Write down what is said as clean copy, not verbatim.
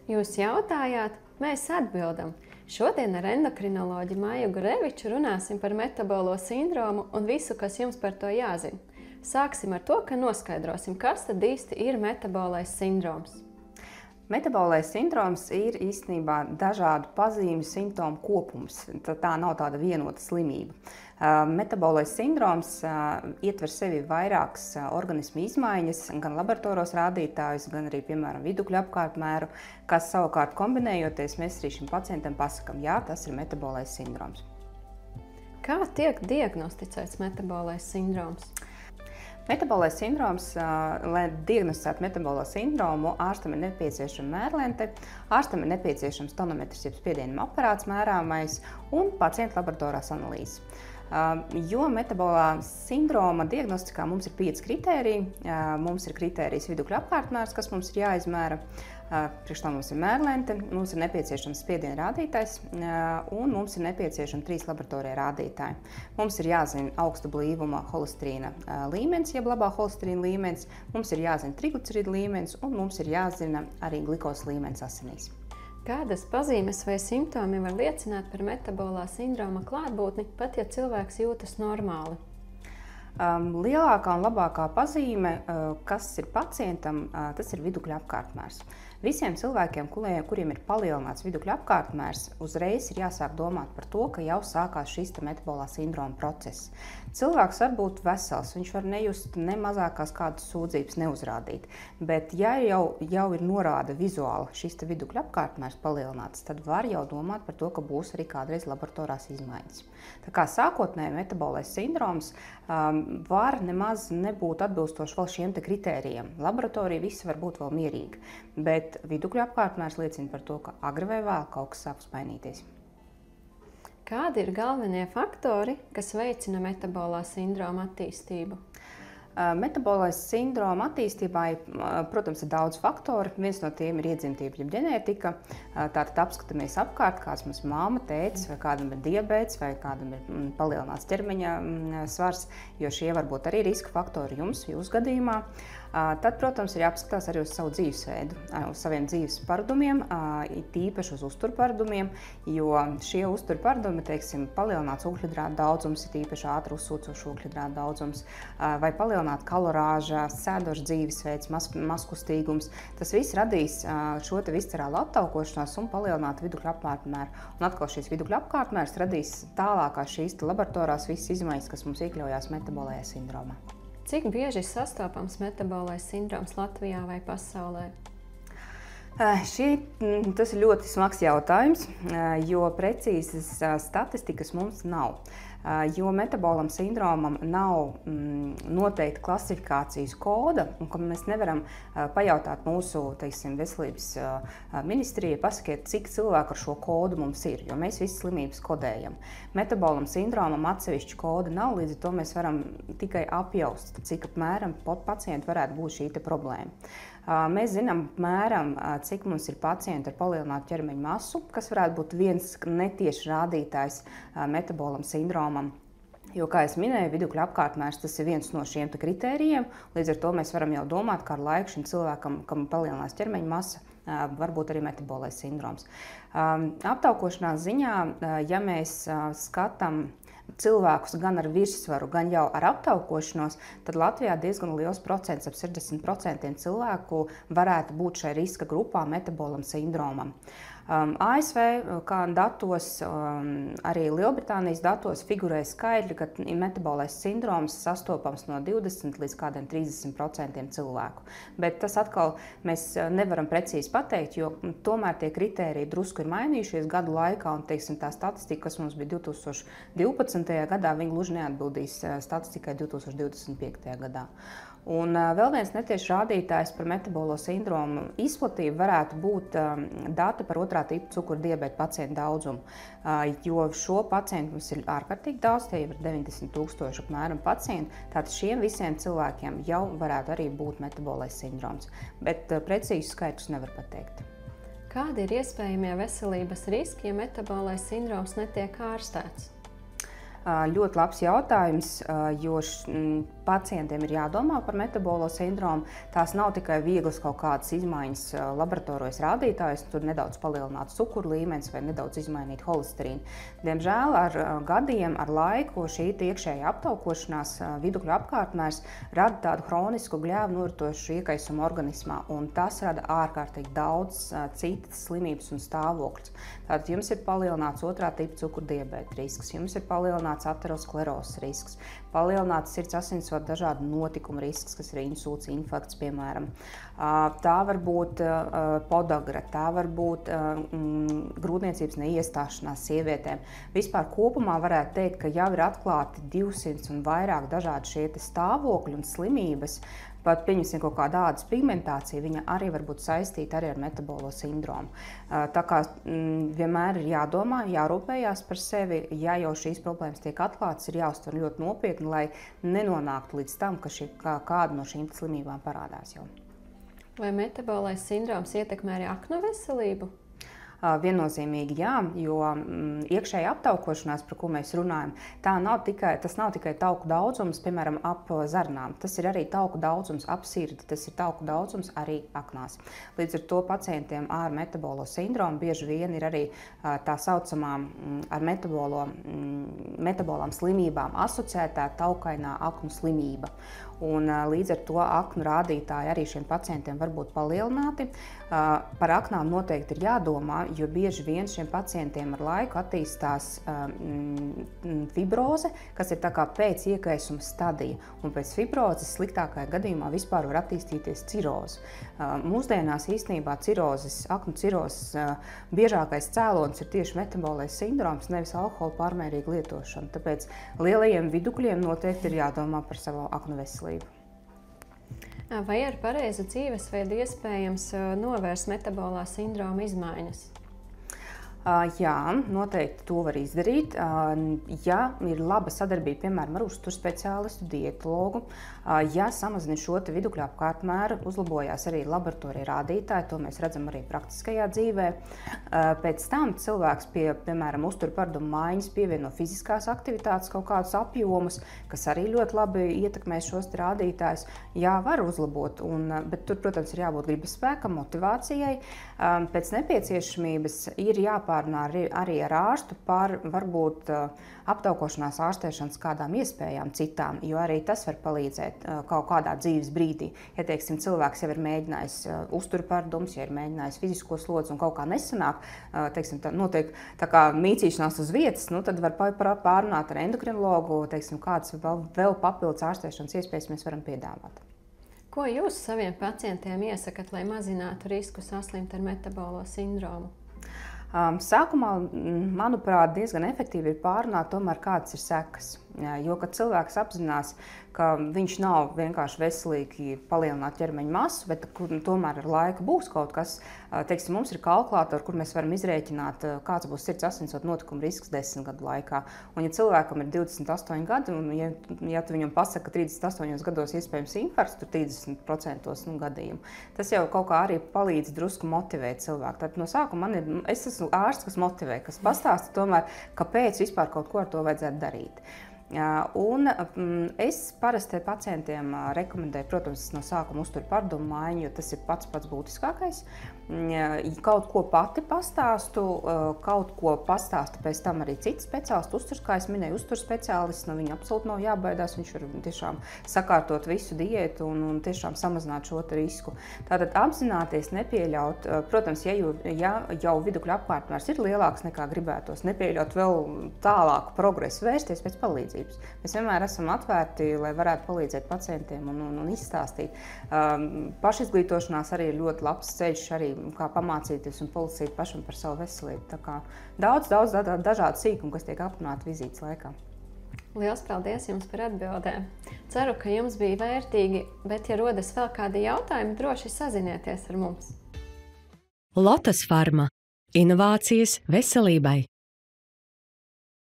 Jūs jautājāt, mēs atbildam. Šodien ar endokrinoloģi Maiju Gureviču runāsim par metabolo sindromu un visu, kas jums par to jāzina. Sāksim ar to, ka noskaidrosim, kas tad īsti ir metabolais sindroms. Metabolais sindroms ir īstenībā dažādu pazīmju simptomu kopums. Tā nav tāda vienota slimība. Metabolais sindroms ietver sevi vairākas organismu izmaiņas, gan laboratoros rādītājus, gan arī, piemēram, vidukļu apkārtmēru, kas savukārt kombinējoties, mēs arī šim pacientam pasakam, jā, tas ir metabolais sindroms. Kā tiek diagnosticēts metabolais sindroms? Metabolais sindroms, lai diagnosticētu metabolo sindromu, ārstam ir nepieciešama mērlente, ārstam ir nepieciešams tonometrs, jeb spiediena aparāts mērāmais un pacienta laboratorās analīzes. Jo metabolā sindroma diagnostikā mums ir 5 kritēriji. Mums ir kritērijas vidukļu apkārtmērs, kas mums ir jāizmēra. Priekš tam mums ir mērlente, mums ir nepieciešams spiediena rādītājs un mums ir nepieciešami 3 laboratorijā rādītāji. Mums ir jāzina augsta blīvuma holesterīna līmenis, jeb labā holesterīna līmenis, mums ir jāzina triglicerīdu līmenis un mums ir jāzina arī glikos līmenis asinīs. Kādas pazīmes vai simptomi var liecināt par metabolā sindroma klātbūtni, pat ja cilvēks jūtas normāli? Lielākā un labākā pazīme, kas ir pacientam, tas ir vidukļu apkārtmērs. Visiem cilvēkiem, kuriem ir palielināts vidukļu apkārtmērs, uzreiz ir jāsāk domāt par to, ka jau sākās šis metabolā sindroma process. Cilvēks var būt vesels, viņš var nejust ne mazākās kādas sūdzības neuzrādīt, bet ja jau ir norāda vizuāli šis vidukļu apkārtmērs palielināts, tad var jau domāt par to, ka būs arī kādreiz laboratorās izmaiņas. Tā kā sākotnēji metabolais sindroms var nemaz nebūt atbilstoši vēl šiem kritērijiem. Laboratorija visi var būt vēl mierīgi, bet vidukļu apkārtmērs liecina par to, ka agri vai vēl kaut kas sāks mainīties. Kādi ir galvenie faktori, kas veicina metabolā sindroma attīstību? Metabolais sindroma attīstībā, protams, ir daudz faktoru. Viens no tiem ir iedzimtība, jeb ģenētika. Tātad apskatāmies apkārt, kāds mums māma, tētis, vai kādam ir diabēts, vai kādam ir palielināts ķermeņa svars, jo šie var būt arī riska faktori jūsu gadījumā. Tad, protams, ir jāapskatās arī uz savu dzīvesveidu, uz saviem dzīves paradumiem, tīpaši uz uzturparadumiem, jo šie uzturparadumi, teiksim, palielināts ūgļhidrātu daudzums, tīpaši ātri uzsūcošs ūgļhidrātu daudzums, vai palielināt kalorāža, sēdošs dzīvesveids, mazkustīgums. Tas viss radīs šo viscerālu aptaukošanos un palielināt vidukļu apkārtmēru. Un atkal šīs vidukļu apkārtmērs radīs tālākās šīs laboratorās visas izmaiņas, kas mums iekļaujās metabolajā sindromā. Cik bieži ir sastopams metabolais sindroms Latvijā vai pasaulē? Tas ir ļoti smags jautājums, jo precīzas statistikas mums nav. Jo metabolam sindromam nav noteikta klasifikācijas koda, un ka mēs nevaram pajautāt mūsu, teiksim, veselības ministrijai, pasakiet, cik cilvēku ar šo kodu mums ir, jo mēs visas slimības kodējam. Metabolam sindromam atsevišķu koda nav, līdz ar to mēs varam tikai apjaust, cik apmēram pacienti varētu būt šī problēma. Mēs zinām apmēram, cik mums ir pacienti ar palielinātu ķermeņa masu, kas varētu būt viens netieši rādītājs metabolam sindromam. Jo, kā es minēju, vidukļu apkārtmērs tas ir viens no šiem kritērijiem, līdz ar to mēs varam jau domāt, ka ar laiku šim cilvēkam, kam palielinās ķermeņa masa, varbūt arī metabolais sindroms. Aptaukošanās ziņā, ja mēs skatām cilvēkus gan ar virsvaru, gan jau ar aptaukošanos, tad Latvijā diezgan liels procents, ap 60% cilvēku varētu būt šai riska grupā metabolam sindromam. ASV kā datos, arī Lielbritānijas datos figurēja skaidri, ka metabolais sindroms sastopams no 20 līdz kādiem 30% cilvēku. Bet tas atkal mēs nevaram precīzi pateikt, jo tomēr tie kritēriji drusku ir mainījušies gadu laikā, un teiksim, tā statistika, kas mums bija 2012. gadā, viņi gluži neatbildīs statistikai 2025. gadā. Un vēl viens netieši rādītājs par metabolo sindromu izplatību varētu būt dati par otrā tipa cukura diabēta pacientu daudzumu, jo šo pacientu mums ir ārkārtīgi daudz, tie ir 90,000 apmēram pacientu, tātad šiem visiem cilvēkiem jau varētu arī būt metabolais sindroms, bet precīzi skaidrs nevar pateikt. Kādi ir iespējamie veselības riski, ja metabolais sindroms netiek ārstēts? Ļoti labs jautājums, jo pacientiem ir jādomā par metabolo sindromu. Tās nav tikai vieglas kaut kādas izmaiņas laboratorijas rādītājus, tur nedaudz palielināt cukuru līmenis vai nedaudz izmainīt holesterīnu. Diemžēl ar gadiem, ar laiku šī iekšējā aptaukošanās vidukļu apkārtmērs rada tādu hronisku gļēvu noritošu iekaisumu organismā, un tas rada ārkārtīgi daudz citas slimības un stāvokļus. Tātad jums ir palielināts otrā tipa cukurdiabēta risks, jums ir palielināts aterosklerozes risks, palielināts sirds asinsvadu dažādu notikumu risks, kas ir insults, infarkts, piemēram. Tā var būt podagra, tā var būt grūtniecības neiestāšanās sievietēm. Vispār kopumā varētu teikt, ka jau ir atklāti 200 un vairāk dažādi šie stāvokļi un slimības. Pat, pieņemsim, kaut kāda ādas pigmentācija, viņa arī var būt saistīta arī ar metabolo sindromu. Tā kā vienmēr ir jādomā, jārūpējās par sevi, ja jau šīs problēmas tiek atklātas, ir jāuztver ļoti nopietni, lai nenonāktu līdz tam, ka kāda no šīm slimībām parādās jau. Vai metabolais sindroms ietekmē arī aknu veselību? Viennozīmīgi jā, jo iekšēja aptaukošanās, par ko mēs runājam, tas nav tikai tauku daudzums, piemēram, ap zarnām. Tas ir arī tauku daudzums ap sirdi, tas ir tauku daudzums arī aknās. Līdz ar to pacientiem ar metabolo sindromu bieži vien ir arī tā saucamā ar metabolām slimībām asociētā taukainā aknu slimība. Un līdz ar to aknu rādītāji arī šiem pacientiem var būt palielināti. Par aknām noteikti ir jādomā, jo bieži vien šiem pacientiem ar laiku attīstās fibroze, kas ir tā kā pēc iekaisuma stadija. Un pēc fibrozes sliktākajā gadījumā vispār var attīstīties ciroze. Mūsdienās īstenībā aknu cirozes biežākais cēlonis ir tieši metabolais sindroms, nevis alkohola pārmērīga lietošana. Tāpēc lielajiem vidukļiem noteikti ir jādomā par savu aknu veselību. Vai ar pareizu dzīvesveidu iespējams novērst metabolā sindroma izmaiņas? Jā, noteikti to var izdarīt. Ja ir laba sadarbība, piemēram, ar uzturu speciālistu, dietologu, ja samazina šo vidukļu apkārtmēru, uzlabojās arī laboratorija rādītāji, to mēs redzam arī praktiskajā dzīvē. Pēc tam cilvēks pie, piemēram, uzturu paradumu maiņas pievieno fiziskās aktivitātes kaut kādus apjomus, kas arī ļoti labi ietekmē šos rādītājus. Jā, var uzlabot, bet tur, protams, ir jābūt gribas spēkam, motivācijai. Pēc nepieciešamības ir jāpārunā arī ar ārstu par varbūt aptaukošanās ārstēšanas kādām iespējām citām, jo arī tas var palīdzēt kaut kādā dzīves brīdī. Ja, teiksim, cilvēks jau ir mēģinājis uzturu paradumus, ja ir mēģinājis fizisko slodzi un kaut kā nesanāk, teiksim, notiek tā kā mīcīšanās uz vietas, tad var pārunāt ar endokrinologu, teiksim, kādas vēl papildus ārstēšanas iespējas mēs varam piedāvāt. Ko jūs saviem pacientiem iesakat, lai mazinātu risku saslimt ar metabolo sindromu? Sākumā, manuprāt, diezgan efektīvi ir pārunāt tomēr kādas ir sekas. Jo, kad cilvēks apzinās, ka viņš nav vienkārši veselīgi palielināt ķermeņa masu, bet tomēr ar laiku būs kaut kas, teiksim, mums ir kalkulātori, kur mēs varam izrēķināt, kāds būs sirds asinsvadu notikumu risks 10 gadu laikā. Un ja cilvēkam ir 28 gadi, un ja tu viņam pasaka, ka 38 gados iespējams infarkts, tur 30% gadījumu, tas jau kaut kā arī palīdz drusku motivēt cilvēku. Tad no sākuma es esmu ārsts, kas motivē, kas pastāsta tomēr, kāpēc vispār kaut ko ar to vajadzētu darīt. Un es parasti pacientiem rekomendēju, protams, no sākuma uzturu paradumu maiņu, jo tas ir pats būtiskākais. Kaut ko pati pastāstu, kaut ko pastāsta pēc tam arī citi speciālisti. Uzturs, kā es minēju, uzturs speciālists, no viņa absolūti nav jābaidās, viņš var tiešām sakārtot visu diētu un tiešām samazināt šo risku. Tātad apzināties, nepieļaut, protams, ja jau vidukļu apkārtmērs ir lielāks nekā gribētos, nepieļaut vēl tālāku progresu, vērsties pēc palīdzības. Mēs vienmēr esam atvērti, lai varētu palīdzēt pacientiem un izstāstīt. Pašizglītošanās arī ir ļoti labs ceļš, arī kā pamācīties un policīt pašam par savu veselību. Tā kā daudz dažādu sīkumu, kas tiek aprunāti vizītes laikā. Liels paldies jums par atbildēm. Ceru, ka jums bija vērtīgi, bet ja rodas vēl kādi jautājumi, droši sazinieties ar mums. Lotas Farma. Inovācijas veselībai.